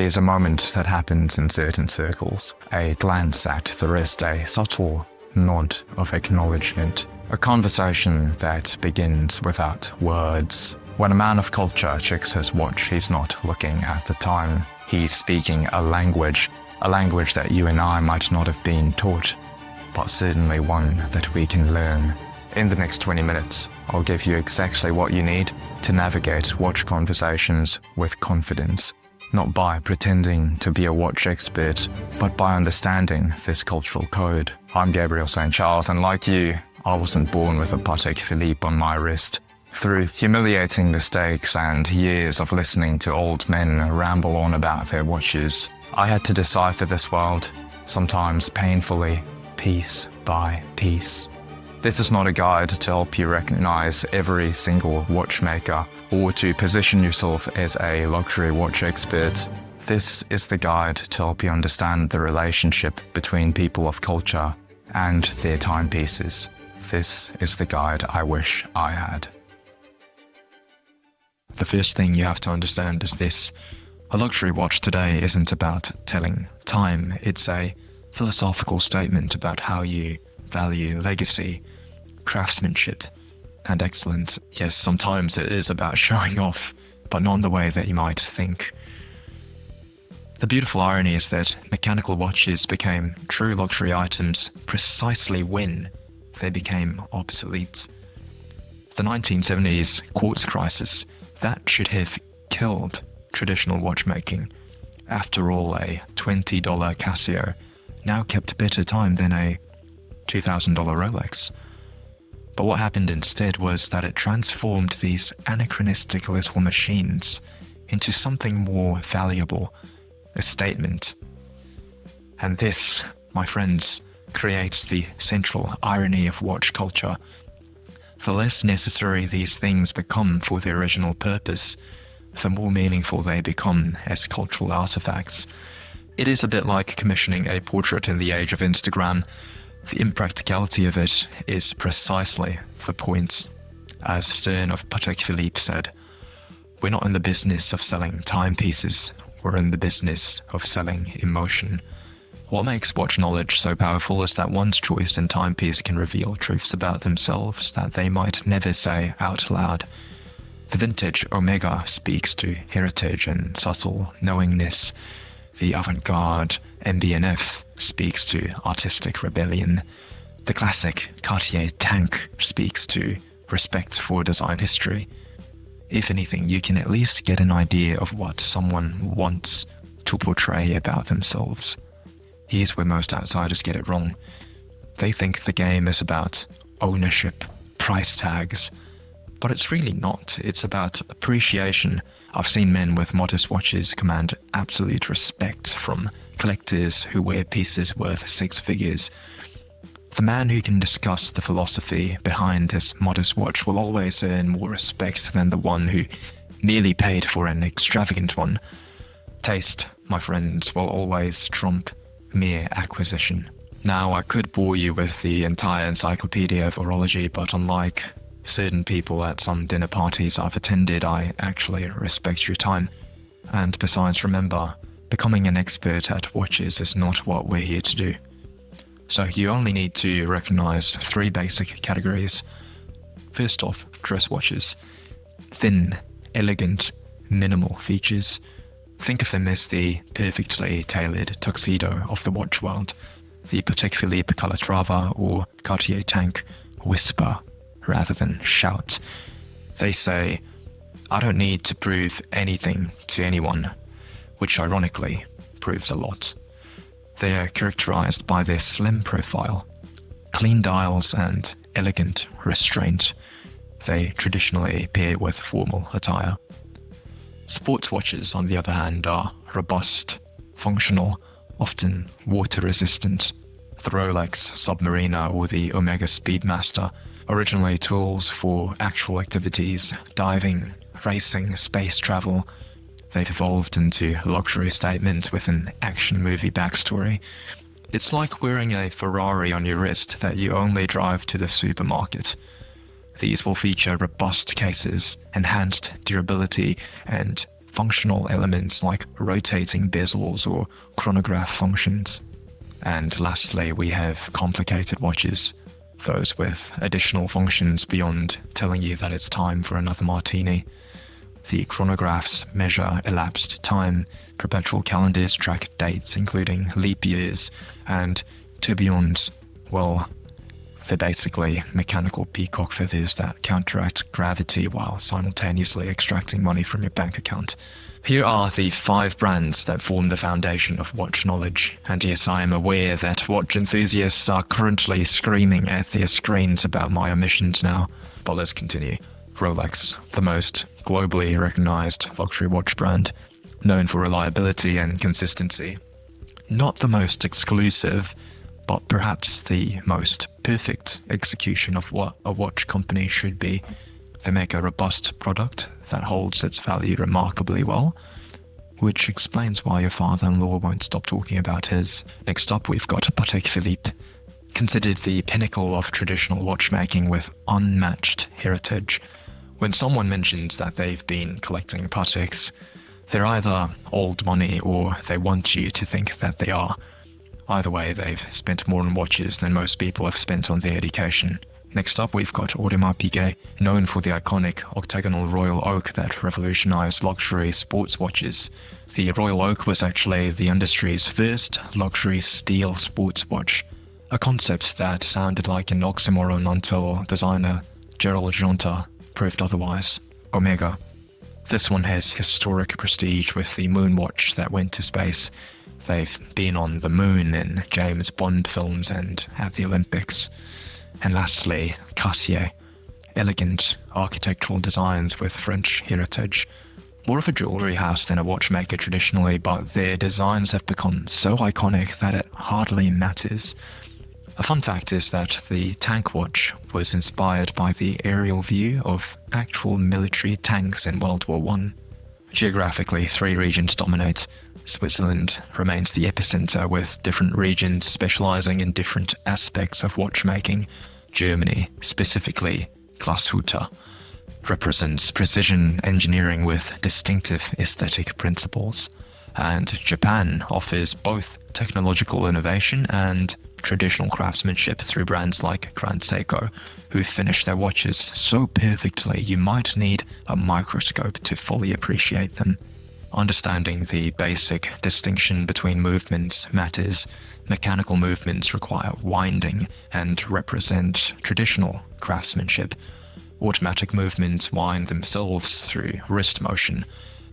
There's a moment that happens in certain circles, a glance at the wrist, a subtle nod of acknowledgement, a conversation that begins without words. When a man of culture checks his watch, he's not looking at the time. He's speaking a language that you and I might not have been taught, but certainly one that we can learn. In the next 20 minutes, I'll give you exactly what you need to navigate watch conversations with confidence, not by pretending to be a watch expert, but by understanding this cultural code. I'm Gabriel St. Charles, and like you, I wasn't born with a Patek Philippe on my wrist. Through humiliating mistakes and years of listening to old men ramble on about their watches, I had to decipher this world, sometimes painfully, piece by piece. This is not a guide to help you recognize every single watchmaker or to position yourself as a luxury watch expert. This is the guide to help you understand the relationship between people of culture and their timepieces. This is the guide I wish I had. The first thing you have to understand is this. A luxury watch today isn't about telling time. It's a philosophical statement about how you value legacy, craftsmanship, and excellence. Yes, sometimes it is about showing off, but not in the way that you might think. The beautiful irony is that mechanical watches became true luxury items precisely when they became obsolete. The 1970s quartz crisis, that should have killed traditional watchmaking. After all, a $20 Casio now kept better time than a $2,000 Rolex. But what happened instead was that it transformed these anachronistic little machines into something more valuable, a statement. And this, my friends, creates the central irony of watch culture. The less necessary these things become for their original purpose, the more meaningful they become as cultural artifacts. It is a bit like commissioning a portrait in the age of Instagram. The impracticality of it is precisely the point. As Stern of Patek Philippe said, "We're not in the business of selling timepieces, we're in the business of selling emotion." What makes watch knowledge so powerful is that one's choice in timepiece can reveal truths about themselves that they might never say out loud. The vintage Omega speaks to heritage and subtle knowingness. The avant-garde MB&F speaks to artistic rebellion. The classic Cartier tank speaks to respect for design history. If anything, you can at least get an idea of what someone wants to portray about themselves. Here's where most outsiders get it wrong. They think the game is about ownership, price tags, but it's really not. It's about appreciation. I've seen men with modest watches command absolute respect from collectors who wear pieces worth six figures. The man who can discuss the philosophy behind his modest watch will always earn more respect than the one who merely paid for an extravagant one. Taste, my friends, will always trump mere acquisition. Now, I could bore you with the entire encyclopedia of horology, but unlike certain people at some dinner parties I've attended, I actually respect your time. And besides, remember, becoming an expert at watches is not what we're here to do. So you only need to recognize three basic categories. First off, dress watches. Thin, elegant, minimal features. Think of them as the perfectly tailored tuxedo of the watch world. The Patek Philippe Calatrava or Cartier tank whisper rather than shout. They say, "I don't need to prove anything to anyone," which ironically proves a lot. They are characterized by their slim profile, clean dials, and elegant restraint. They traditionally pair with formal attire. Sports watches, on the other hand, are robust, functional, often water-resistant. The Rolex Submariner or the Omega Speedmaster, originally tools for actual activities, diving, racing, space travel. They've evolved into a luxury statement with an action movie backstory. It's like wearing a Ferrari on your wrist that you only drive to the supermarket. These will feature robust cases, enhanced durability, and functional elements like rotating bezels or chronograph functions. And lastly, we have complicated watches, those with additional functions beyond telling you that it's time for another martini. The chronographs measure elapsed time, perpetual calendars track dates including leap years, and tourbillons, well, they're basically mechanical peacock feathers that counteract gravity while simultaneously extracting money from your bank account. Here are the 5 brands that form the foundation of watch knowledge, and yes, I am aware that watch enthusiasts are currently screaming at their screens about my omissions now, but let's continue. Rolex, the most globally recognized luxury watch brand, known for reliability and consistency. Not the most exclusive, but perhaps the most perfect execution of what a watch company should be. They make a robust product that holds its value remarkably well, which explains why your father-in-law won't stop talking about his. Next up, we've got Patek Philippe, considered the pinnacle of traditional watchmaking with unmatched heritage. When someone mentions that they've been collecting Pateks, they're either old money or they want you to think that they are. Either way, they've spent more on watches than most people have spent on their education. Next up, we've got Audemars Piguet, known for the iconic octagonal Royal Oak that revolutionized luxury sports watches. The Royal Oak was actually the industry's first luxury steel sports watch, a concept that sounded like an oxymoron until designer Gerald Jonta proved otherwise. Omega. This one has historic prestige with the moon watch that went to space. They've been on the moon in James Bond films and at the Olympics. And lastly, Cartier. Elegant architectural designs with French heritage. More of a jewelry house than a watchmaker traditionally, but their designs have become so iconic that it hardly matters. A fun fact is that the tank watch was inspired by the aerial view of actual military tanks in World War I. Geographically, 3 regions dominate. Switzerland remains the epicenter, with different regions specializing in different aspects of watchmaking. Germany, specifically Glashütte, represents precision engineering with distinctive aesthetic principles. And Japan offers both technological innovation and traditional craftsmanship through brands like Grand Seiko, who finish their watches so perfectly you might need a microscope to fully appreciate them. Understanding the basic distinction between movements matters. Mechanical movements require winding and represent traditional craftsmanship. Automatic movements wind themselves through wrist motion,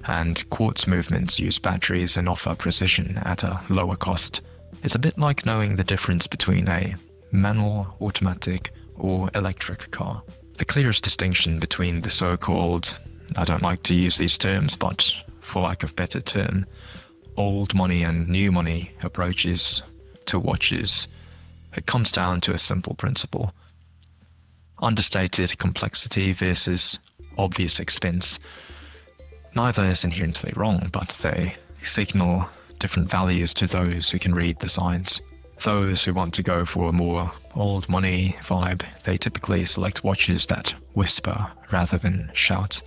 and quartz movements use batteries and offer precision at a lower cost. It's a bit like knowing the difference between a manual, automatic, or electric car. The clearest distinction between the so-called, I don't like to use these terms, but for lack of better term, old money and new money approaches to watches, it comes down to a simple principle. Understated complexity versus obvious expense. Neither is inherently wrong, but they signal different values to those who can read the signs. Those who want to go for a more old money vibe, they typically select watches that whisper rather than shout,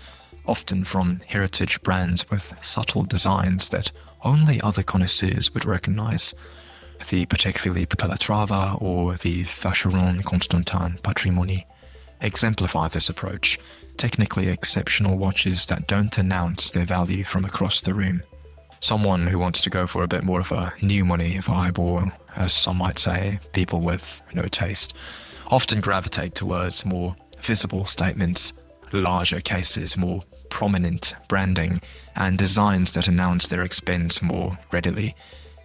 often from heritage brands with subtle designs that only other connoisseurs would recognize. The Patek Philippe Calatrava or the Vacheron Constantin Patrimony exemplify this approach, technically exceptional watches that don't announce their value from across the room. Someone who wants to go for a bit more of a new money vibe, or as some might say, people with no taste, often gravitate towards more visible statements, larger cases, more prominent branding, and designs that announce their expense more readily.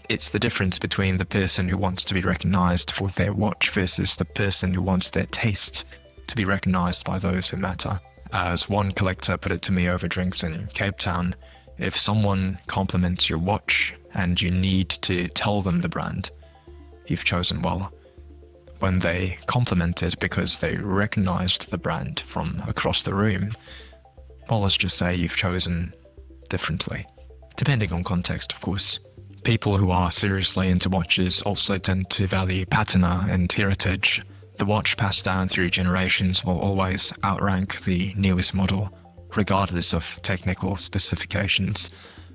It's the difference between the person who wants to be recognized for their watch versus the person who wants their taste to be recognized by those who matter. As one collector put it to me over drinks in Cape Town, if someone compliments your watch and you need to tell them the brand, you've chosen well. When they compliment it because they recognized the brand from across the room, well, let's just say you've chosen differently. Depending on context, of course. People who are seriously into watches also tend to value patina and heritage. The watch passed down through generations will always outrank the newest model. regardless of technical specifications.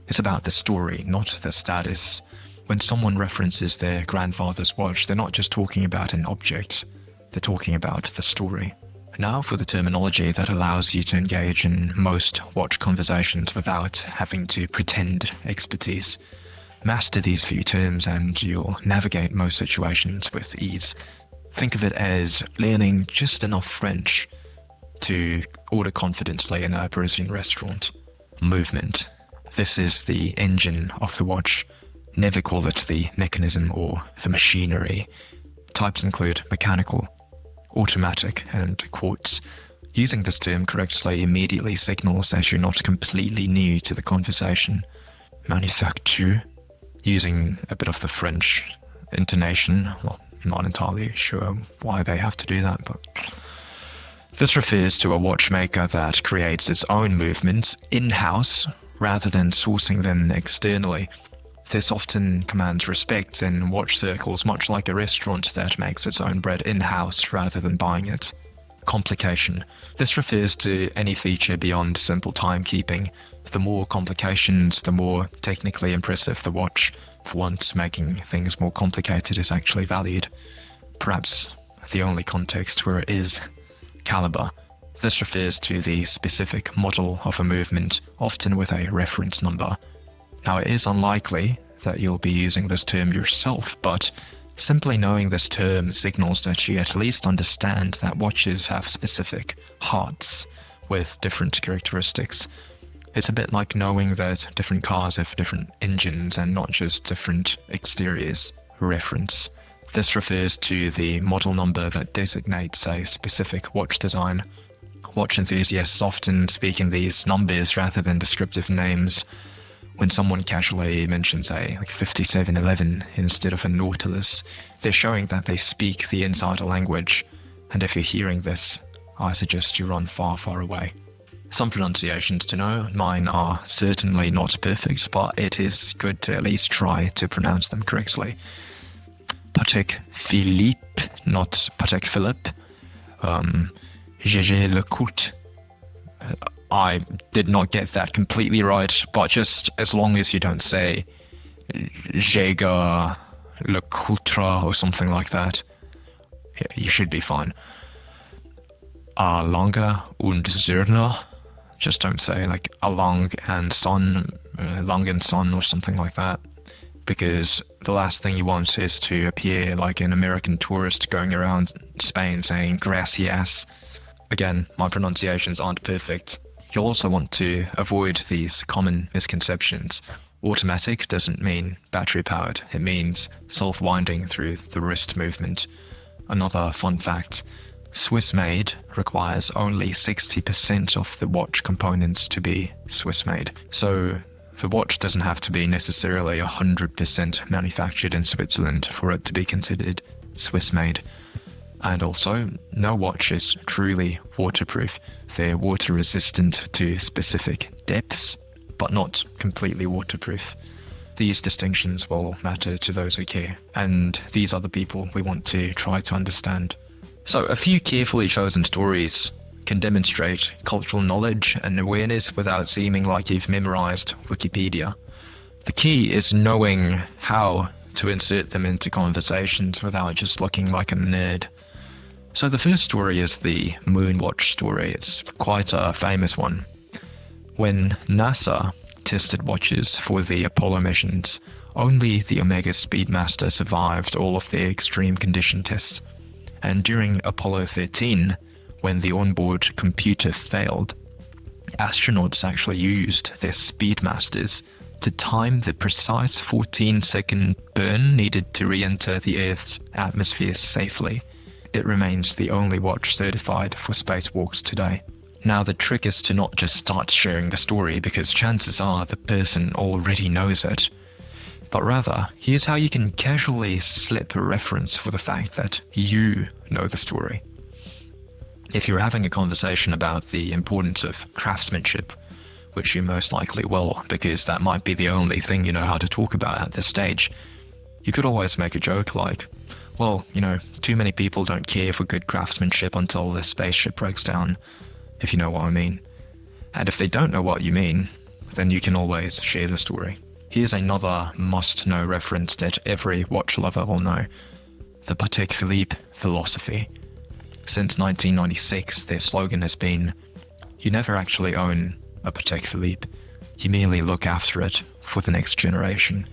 It's about the story, not the status. When someone references their grandfather's watch, they're not just talking about an object, they're talking about the story. Now for the terminology that allows you to engage in most watch conversations without having to pretend expertise. Master these few terms and you'll navigate most situations with ease. Think of it as learning just enough French to order confidently in a Parisian restaurant. Movement. This is the engine of the watch. Never call it the mechanism or the machinery. Types include mechanical, automatic, and quartz. Using this term correctly immediately signals that you're not completely new to the conversation. Manufacture. Using a bit of the French intonation. Well, I'm not entirely sure why they have to do that, but this refers to a watchmaker that creates its own movements in-house rather than sourcing them externally. This often commands respect in watch circles, much like a restaurant that makes its own bread in-house rather than buying it. Complication. This refers to any feature beyond simple timekeeping. The more complications, the more technically impressive the watch. For once, making things more complicated is actually valued. Perhaps the only context where it is. Caliber. This refers to the specific model of a movement, often with a reference number. Now, it is unlikely that you'll be using this term yourself, but simply knowing this term signals that you at least understand that watches have specific hearts with different characteristics. It's a bit like knowing that different cars have different engines and not just different exteriors. Reference. This refers to the model number that designates a specific watch design. Watch enthusiasts often speak in these numbers rather than descriptive names. When someone casually mentions a 5711 instead of a Nautilus, they're showing that they speak the insider language. And if you're hearing this, I suggest you run far, far away. Some pronunciations to know. Mine are certainly not perfect, but it is good to at least try to pronounce them correctly. Patek Philippe, not Patek Philippe. Gégé Lecoultre. I did not get that completely right, but just as long as you don't say Jaeger Lecoultre or something like that, you should be fine. Lange und Zürner. Just don't say like Lang and Son or something like that, because the last thing you want is to appear like an American tourist going around Spain saying gracias. Again, my pronunciations aren't perfect. You'll also want to avoid these common misconceptions. Automatic doesn't mean battery powered. It means self-winding through the wrist movement. Another fun fact, Swiss made requires only 60% of the watch components to be Swiss made. So the watch doesn't have to be necessarily 100% manufactured in Switzerland for it to be considered Swiss made. And also, no watch is truly waterproof. They're water resistant to specific depths, but not completely waterproof. These distinctions will matter to those who care, and these are the people we want to try to understand. So, a few carefully chosen stories can demonstrate cultural knowledge and awareness without seeming like you've memorized Wikipedia. The key is knowing how to insert them into conversations without just looking like a nerd. So the first story is the Moonwatch story. It's quite a famous one. When NASA tested watches for the Apollo missions, only the Omega Speedmaster survived all of their extreme condition tests. And during Apollo 13, when the onboard computer failed, astronauts actually used their Speedmasters to time the precise 14-second burn needed to re-enter the Earth's atmosphere safely. It remains the only watch certified for spacewalks today. Now the trick is to not just start sharing the story, because chances are the person already knows it. But rather, here's how you can casually slip a reference for the fact that you know the story. If you're having a conversation about the importance of craftsmanship, which you most likely will, because that might be the only thing you know how to talk about at this stage, you could always make a joke like, well, too many people don't care for good craftsmanship until the spaceship breaks down, if you know what I mean. And if they don't know what you mean, then you can always share the story. Here's another must-know reference that every watch lover will know: the Patek Philippe philosophy. Since 1996, their slogan has been, "You never actually own a Patek Philippe, you merely look after it for the next generation."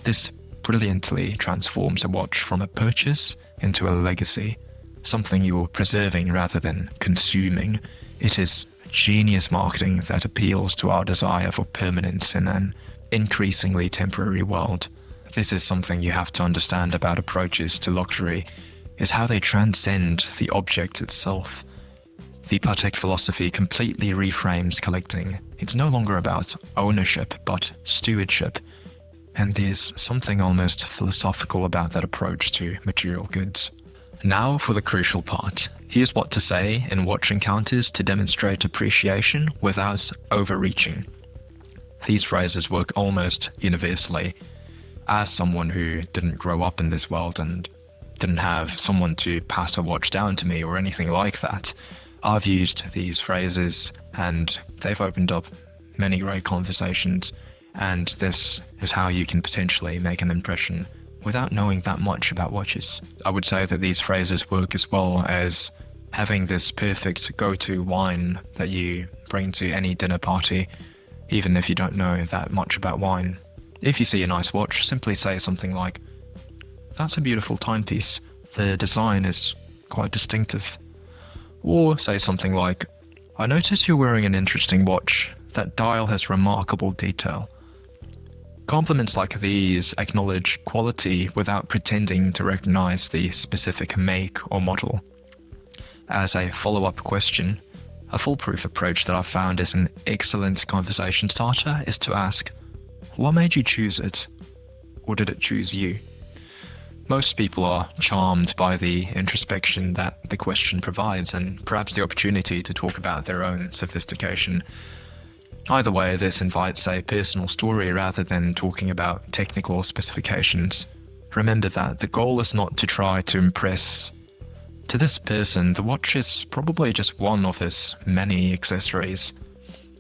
This brilliantly transforms a watch from a purchase into a legacy, something you're preserving rather than consuming. It is genius marketing that appeals to our desire for permanence in an increasingly temporary world. This is something you have to understand about approaches to luxury, is how they transcend the object itself. The Patek philosophy completely reframes collecting. It's no longer about ownership, but stewardship. And there's something almost philosophical about that approach to material goods. Now for the crucial part. Here's what to say in watch encounters to demonstrate appreciation without overreaching. These phrases work almost universally. As someone who didn't grow up in this world and didn't have someone to pass a watch down to me or anything like that, I've used these phrases and they've opened up many great conversations, and this is how you can potentially make an impression without knowing that much about watches. I would say that these phrases work as well as having this perfect go-to wine that you bring to any dinner party, even if you don't know that much about wine. If you see a nice watch, simply say something like, "That's a beautiful timepiece. The design is quite distinctive." Or say something like, "I notice you're wearing an interesting watch. That dial has remarkable detail." Compliments like these acknowledge quality without pretending to recognize the specific make or model. As a follow-up question, a foolproof approach that I've found is an excellent conversation starter is to ask, "What made you choose it? Or did it choose you?" Most people are charmed by the introspection that the question provides and perhaps the opportunity to talk about their own sophistication. Either way, this invites a personal story rather than talking about technical specifications. Remember that the goal is not to try to impress. To this person, the watch is probably just one of his many accessories.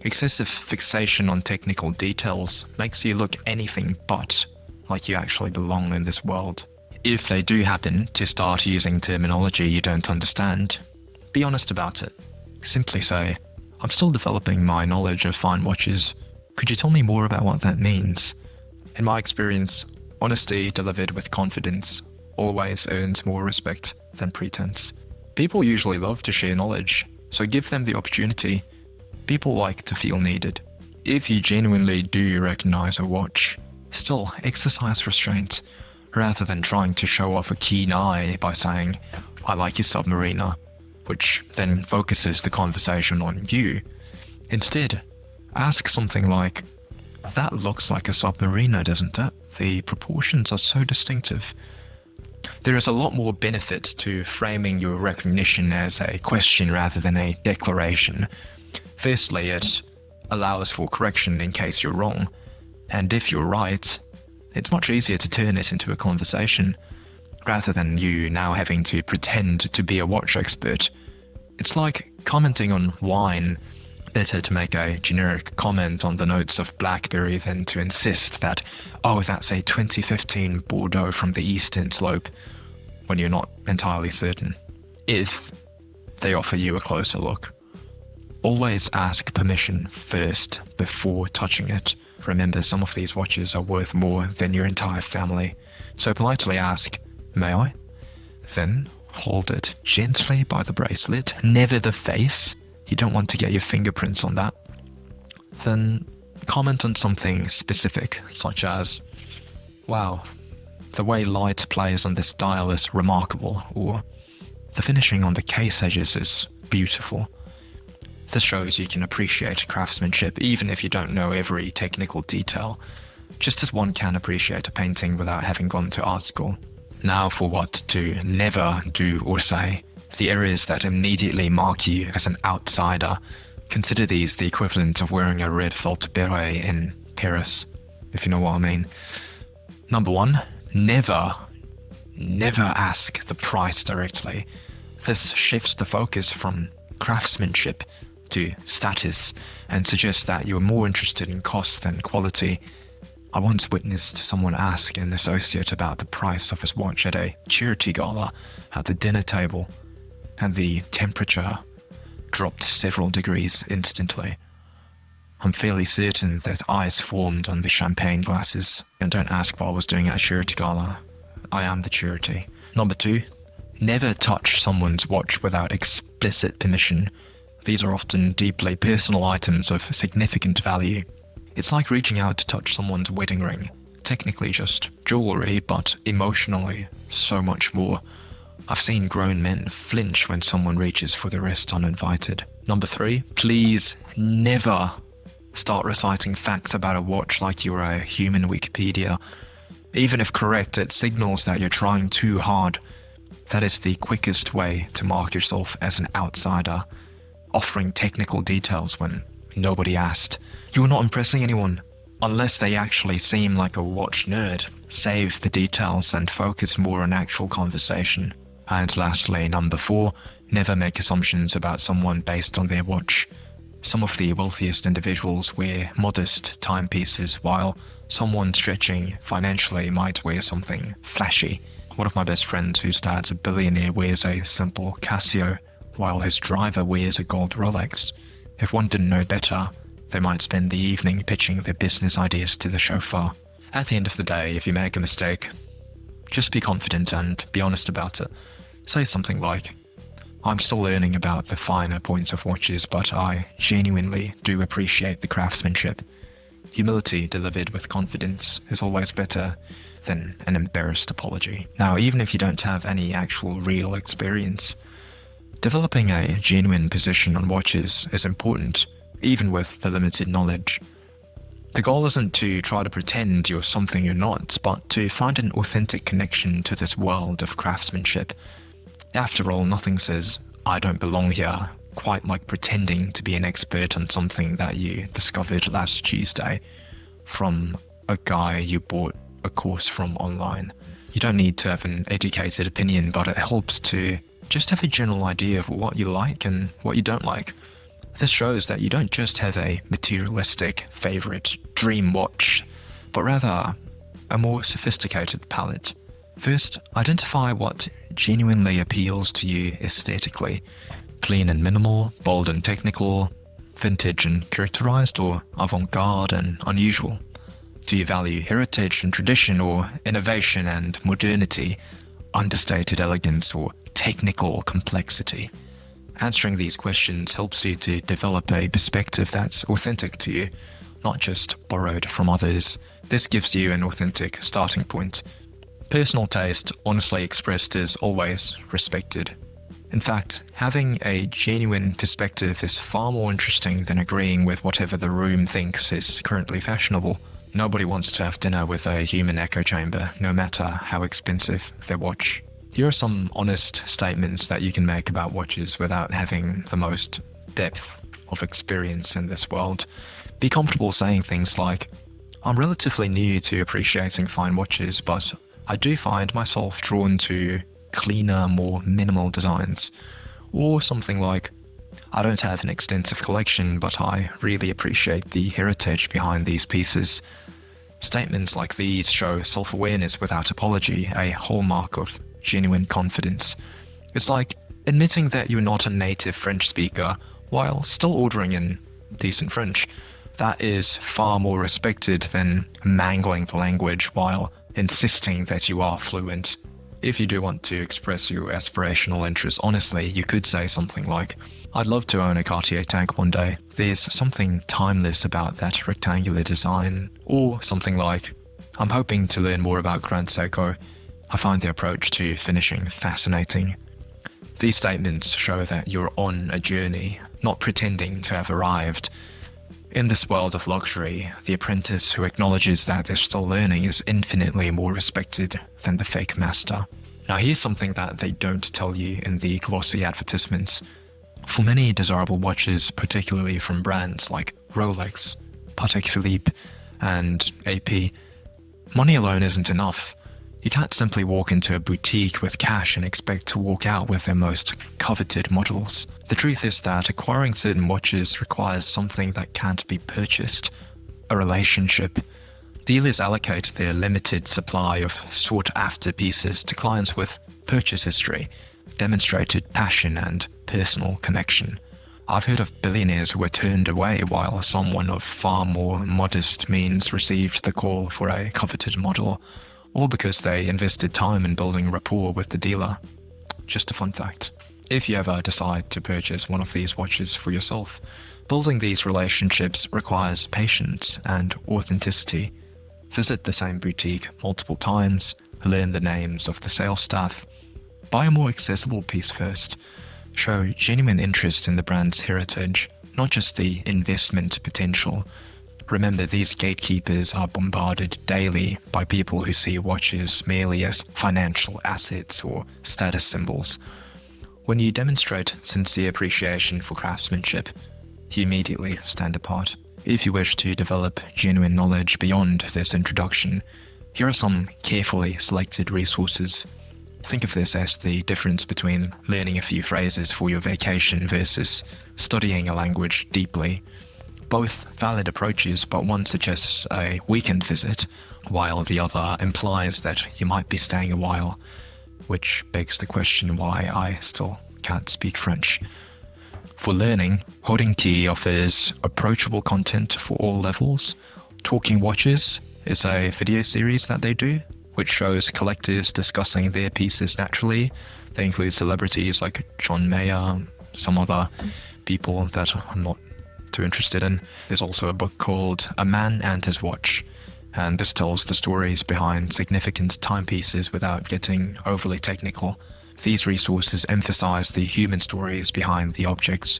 Excessive fixation on technical details makes you look anything but like you actually belong in this world. If they do happen to start using terminology you don't understand, be honest about it. Simply say, "I'm still developing my knowledge of fine watches. Could you tell me more about what that means?" In my experience, honesty delivered with confidence always earns more respect than pretense. People usually love to share knowledge, so give them the opportunity. People like to feel needed. If you genuinely do recognize a watch, still exercise restraint, rather than trying to show off a keen eye by saying, "I like your Submariner," which then focuses the conversation on you. Instead, ask something like, "That looks like a Submariner, doesn't it? The proportions are so distinctive." There is a lot more benefit to framing your recognition as a question rather than a declaration. Firstly, it allows for correction in case you're wrong, and if you're right, it's much easier to turn it into a conversation, rather than you now having to pretend to be a watch expert. It's like commenting on wine. Better to make a generic comment on the notes of blackberry than to insist that, "Oh, that's a 2015 Bordeaux from the Eastern Slope," when you're not entirely certain, if they offer you a closer look. Always ask permission first before touching it. Remember, some of these watches are worth more than your entire family. So politely ask, "May I?" Then hold it gently by the bracelet, never the face. You don't want to get your fingerprints on that. Then comment on something specific, such as, "Wow, the way light plays on this dial is remarkable," or "The finishing on the case edges is beautiful." This shows you can appreciate craftsmanship even if you don't know every technical detail, just as one can appreciate a painting without having gone to art school. Now for what to never do or say. The areas that immediately mark you as an outsider. Consider these the equivalent of wearing a red felt beret in Paris, if you know what I mean. Number 1, never ask the price directly. This shifts the focus from craftsmanship to status and suggest that you're more interested in cost than quality. I once witnessed someone ask an associate about the price of his watch at a charity gala at the dinner table, and the temperature dropped several degrees instantly. I'm fairly certain that ice formed on the champagne glasses, and don't ask what I was doing at a charity gala. I am the charity. Number 2, never touch someone's watch without explicit permission. These are often deeply personal items of significant value. It's like reaching out to touch someone's wedding ring. Technically just jewelry, but emotionally so much more. I've seen grown men flinch when someone reaches for the wrist uninvited. Number 3, please never start reciting facts about a watch like you're a human Wikipedia. Even if correct, it signals that you're trying too hard. That is the quickest way to mark yourself as an outsider, offering technical details when nobody asked. You're not impressing anyone, unless they actually seem like a watch nerd. Save the details and focus more on actual conversation. And lastly, number 4, never make assumptions about someone based on their watch. Some of the wealthiest individuals wear modest timepieces, while someone stretching financially might wear something flashy. One of my best friends, whose dad's a billionaire, wears a simple Casio, while his driver wears a gold Rolex. If one didn't know better, they might spend the evening pitching their business ideas to the chauffeur. At the end of the day, if you make a mistake, just be confident and be honest about it. Say something like, I'm still learning about the finer points of watches, but I genuinely do appreciate the craftsmanship. Humility delivered with confidence is always better than an embarrassed apology. Now, even if you don't have any actual real experience, developing a genuine position on watches is important, even with the limited knowledge. The goal isn't to try to pretend you're something you're not, but to find an authentic connection to this world of craftsmanship. After all, nothing says, I don't belong here, quite like pretending to be an expert on something that you discovered last Tuesday from a guy you bought a course from online. You don't need to have an educated opinion, but it helps to just have a general idea of what you like and what you don't like. This shows that you don't just have a materialistic favorite dream watch, but rather a more sophisticated palette. First, identify what genuinely appeals to you aesthetically. Clean and minimal, bold and technical, vintage and characterized, or avant-garde and unusual? Do you value heritage and tradition, or innovation and modernity, understated elegance or technical complexity? Answering these questions helps you to develop a perspective that's authentic to you, not just borrowed from others. This gives you an authentic starting point. Personal taste, honestly expressed, is always respected. In fact, having a genuine perspective is far more interesting than agreeing with whatever the room thinks is currently fashionable. Nobody wants to have dinner with a human echo chamber, no matter how expensive their watch. Here are some honest statements that you can make about watches without having the most depth of experience in this world. Be comfortable saying things like, I'm relatively new to appreciating fine watches, but I do find myself drawn to cleaner, more minimal designs. Or something like, I don't have an extensive collection, but I really appreciate the heritage behind these pieces. Statements like these show self-awareness without apology, a hallmark of genuine confidence. It's like admitting that you're not a native French speaker while still ordering in decent French. That is far more respected than mangling the language while insisting that you are fluent. If you do want to express your aspirational interests honestly, you could say something like, I'd love to own a Cartier tank one day. There's something timeless about that rectangular design. Or something like, I'm hoping to learn more about Grand Seiko. I find the approach to finishing fascinating. These statements show that you're on a journey, not pretending to have arrived. In this world of luxury, the apprentice who acknowledges that they're still learning is infinitely more respected than the fake master. Now here's something that they don't tell you in the glossy advertisements. For many desirable watches, particularly from brands like Rolex, Patek Philippe, and AP, money alone isn't enough. You can't simply walk into a boutique with cash and expect to walk out with their most coveted models. The truth is that acquiring certain watches requires something that can't be purchased: a relationship. Dealers allocate their limited supply of sought-after pieces to clients with purchase history, demonstrated passion, and personal connection. I've heard of billionaires who were turned away while someone of far more modest means received the call for a coveted model, all because they invested time in building rapport with the dealer. Just a fun fact. If you ever decide to purchase one of these watches for yourself, building these relationships requires patience and authenticity. Visit the same boutique multiple times, learn the names of the sales staff, buy a more accessible piece first, show genuine interest in the brand's heritage, not just the investment potential. Remember, these gatekeepers are bombarded daily by people who see watches merely as financial assets or status symbols. When you demonstrate sincere appreciation for craftsmanship, you immediately stand apart. If you wish to develop genuine knowledge beyond this introduction, here are some carefully selected resources. Think of this as the difference between learning a few phrases for your vacation versus studying a language deeply. Both valid approaches, but one suggests a weekend visit, while the other implies that you might be staying a while, which begs the question why I still can't speak French. For learning, Holding Key offers approachable content for all levels. Talking Watches is a video series that they do, which shows collectors discussing their pieces naturally. They include celebrities like John Mayer, some other people that I'm not too interested in. There's also a book called A Man and His Watch, and this tells the stories behind significant timepieces without getting overly technical. These resources emphasize the human stories behind the objects,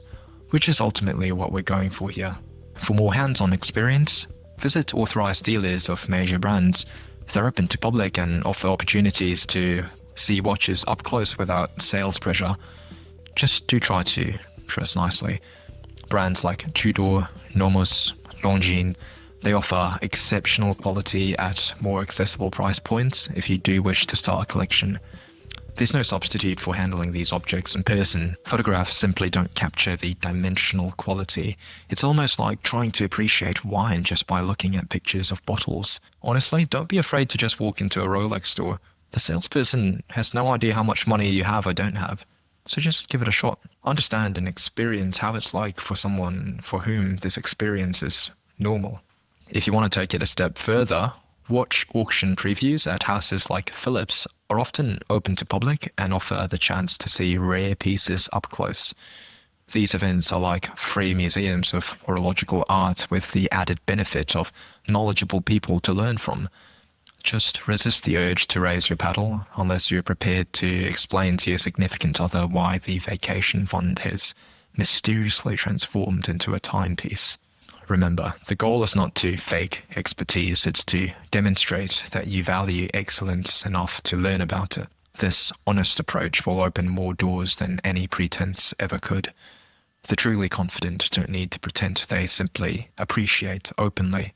which is ultimately what we're going for here. For more hands-on experience, visit authorized dealers of major brands. They're open to public and offer opportunities to see watches up close without sales pressure. Just do try to dress nicely. Brands like Tudor, Nomos, Longines, they offer exceptional quality at more accessible price points if you do wish to start a collection. There's no substitute for handling these objects in person. Photographs simply don't capture the dimensional quality. It's almost like trying to appreciate wine just by looking at pictures of bottles. Honestly, don't be afraid to just walk into a Rolex store. The salesperson has no idea how much money you have or don't have. So just give it a shot. Understand and experience how it's like for someone for whom this experience is normal. If you want to take it a step further, watch auction previews at houses like Phillips are often open to public and offer the chance to see rare pieces up close. These events are like free museums of horological art with the added benefit of knowledgeable people to learn from. Just resist the urge to raise your paddle unless you're prepared to explain to your significant other why the vacation fund has mysteriously transformed into a timepiece. Remember, the goal is not to fake expertise, it's to demonstrate that you value excellence enough to learn about it. This honest approach will open more doors than any pretense ever could. The truly confident don't need to pretend, they simply appreciate openly.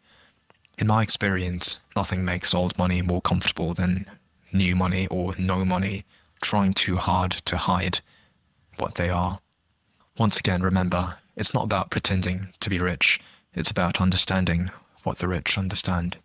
In my experience, nothing makes old money more comfortable than new money or no money trying too hard to hide what they are. Once again, remember, it's not about pretending to be rich, it's about understanding what the rich understand.